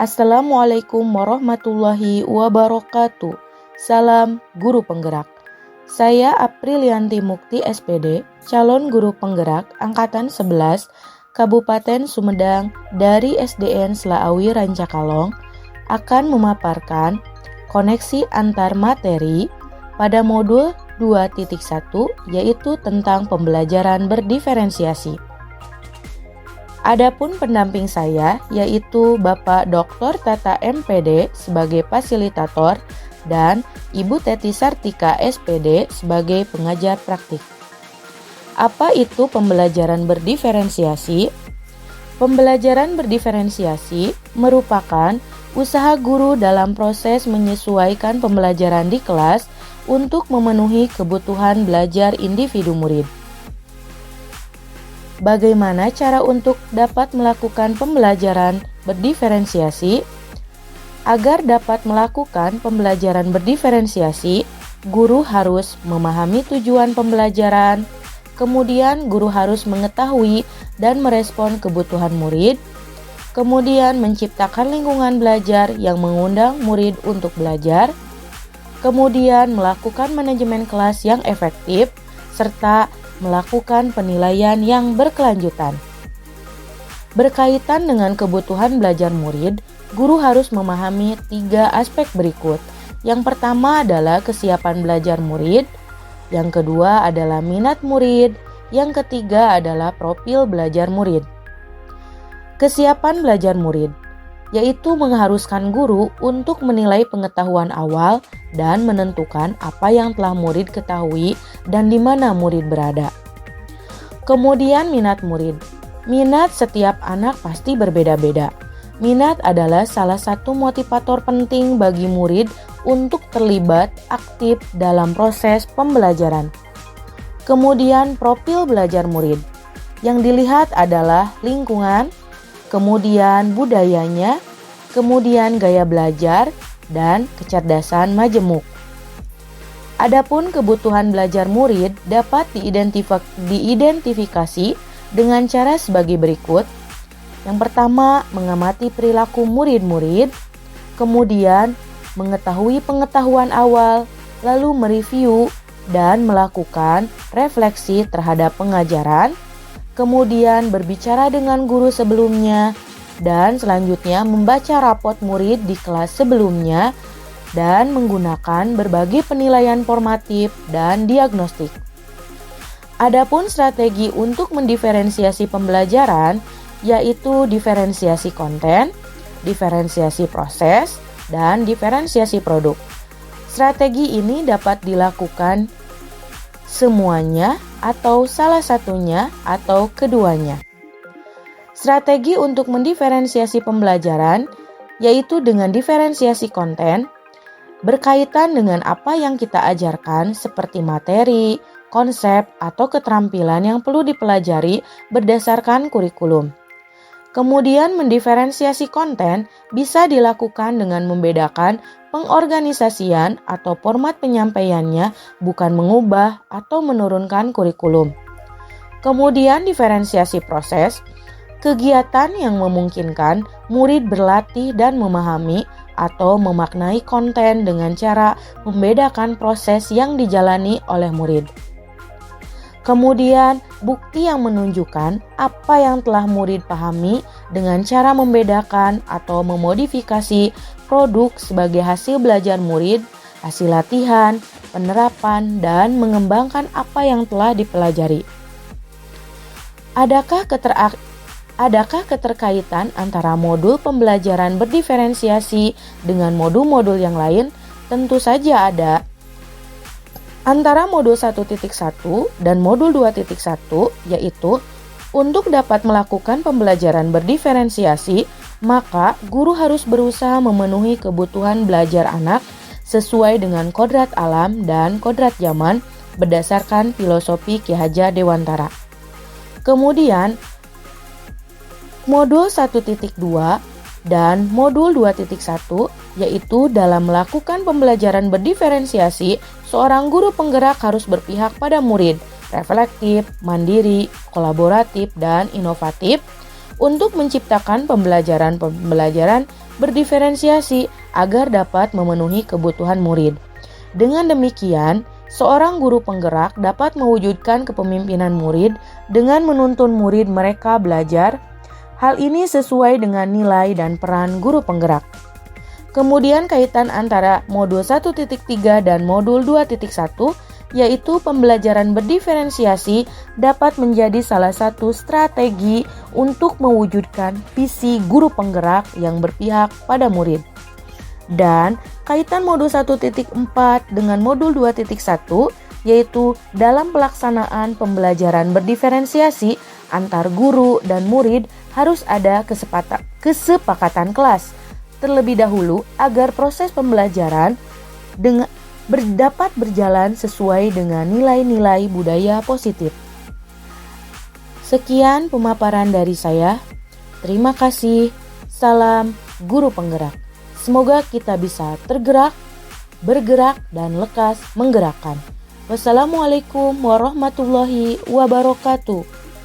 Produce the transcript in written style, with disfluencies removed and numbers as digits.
Assalamualaikum warahmatullahi wabarakatuh. Salam Guru Penggerak. Saya Aprilianti Mukti SPD, calon guru penggerak Angkatan 11, Kabupaten Sumedang dari SDN Selaawi Rancakalong, akan memaparkan koneksi antar materi pada modul 2.1, yaitu tentang pembelajaran berdiferensiasi. Adapun pendamping saya yaitu Bapak Dr. Tata MPD sebagai fasilitator dan Ibu Teti Sartika SPD sebagai pengajar praktik. Apa itu pembelajaran berdiferensiasi? Pembelajaran berdiferensiasi merupakan usaha guru dalam proses menyesuaikan pembelajaran di kelas untuk memenuhi kebutuhan belajar individu murid. Bagaimana cara untuk dapat melakukan pembelajaran berdiferensiasi? Agar dapat melakukan pembelajaran berdiferensiasi, guru harus memahami tujuan pembelajaran, kemudian guru harus mengetahui dan merespon kebutuhan murid, kemudian menciptakan lingkungan belajar yang mengundang murid untuk belajar, kemudian melakukan manajemen kelas yang efektif, serta melakukan penilaian yang berkelanjutan. Berkaitan dengan kebutuhan belajar murid, guru harus memahami 3 aspek berikut. Yang pertama adalah kesiapan belajar murid, yang kedua adalah minat murid, yang ketiga adalah profil belajar murid. Kesiapan belajar murid yaitu mengharuskan guru untuk menilai pengetahuan awal dan menentukan apa yang telah murid ketahui dan di mana murid berada. Kemudian minat murid. Minat setiap anak pasti berbeda-beda. Minat adalah salah satu motivator penting bagi murid untuk terlibat aktif dalam proses pembelajaran. Kemudian profil belajar murid. Yang dilihat adalah lingkungan, kemudian budayanya, kemudian gaya belajar, dan kecerdasan majemuk. Adapun kebutuhan belajar murid dapat diidentifikasi dengan cara sebagai berikut. Yang pertama, mengamati perilaku murid-murid, kemudian mengetahui pengetahuan awal, lalu mereview dan melakukan refleksi terhadap pengajaran, kemudian berbicara dengan guru sebelumnya, dan selanjutnya membaca rapot murid di kelas sebelumnya dan menggunakan berbagai penilaian formatif dan diagnostik. Adapun strategi untuk mendiferensiasi pembelajaran yaitu diferensiasi konten, diferensiasi proses, dan diferensiasi produk. Strategi ini dapat dilakukan semuanya atau salah satunya atau keduanya. Strategi untuk mendiferensiasi pembelajaran yaitu dengan diferensiasi konten berkaitan dengan apa yang kita ajarkan seperti materi, konsep, atau keterampilan yang perlu dipelajari berdasarkan kurikulum. Kemudian mendiferensiasi konten bisa dilakukan dengan membedakan pengorganisasian atau format penyampaiannya, bukan mengubah atau menurunkan kurikulum. Kemudian diferensiasi proses, kegiatan yang memungkinkan murid berlatih dan memahami atau memaknai konten dengan cara membedakan proses yang dijalani oleh murid. Kemudian, bukti yang menunjukkan apa yang telah murid pahami dengan cara membedakan atau memodifikasi produk sebagai hasil belajar murid, hasil latihan, penerapan, dan mengembangkan apa yang telah dipelajari. Adakah keterkaitan antara modul pembelajaran berdiferensiasi dengan modul-modul yang lain? Tentu saja ada. Antara modul 1.1 dan modul 2.1 yaitu untuk dapat melakukan pembelajaran berdiferensiasi, maka guru harus berusaha memenuhi kebutuhan belajar anak sesuai dengan kodrat alam dan kodrat zaman berdasarkan filosofi Ki Hajar Dewantara. Kemudian, modul 1.2 dan modul 2.1 yaitu dalam melakukan pembelajaran berdiferensiasi, seorang guru penggerak harus berpihak pada murid, reflektif, mandiri, kolaboratif, dan inovatif untuk menciptakan pembelajaran berdiferensiasi agar dapat memenuhi kebutuhan murid. Dengan demikian, seorang guru penggerak dapat mewujudkan kepemimpinan murid dengan menuntun murid mereka belajar. Hal ini sesuai dengan nilai dan peran guru penggerak. Kemudian kaitan antara modul 1.3 dan modul 2.1 yaitu pembelajaran berdiferensiasi dapat menjadi salah satu strategi untuk mewujudkan visi guru penggerak yang berpihak pada murid. Dan kaitan modul 1.4 dengan modul 2.1 yaitu dalam pelaksanaan pembelajaran berdiferensiasi antar guru dan murid harus ada kesepakatan kelas terlebih dahulu agar proses pembelajaran dapat berjalan sesuai dengan nilai-nilai budaya positif. Sekian pemaparan dari saya. Terima kasih. Salam guru penggerak. Semoga kita bisa tergerak, bergerak, dan lekas menggerakkan. Wassalamualaikum warahmatullahi wabarakatuh.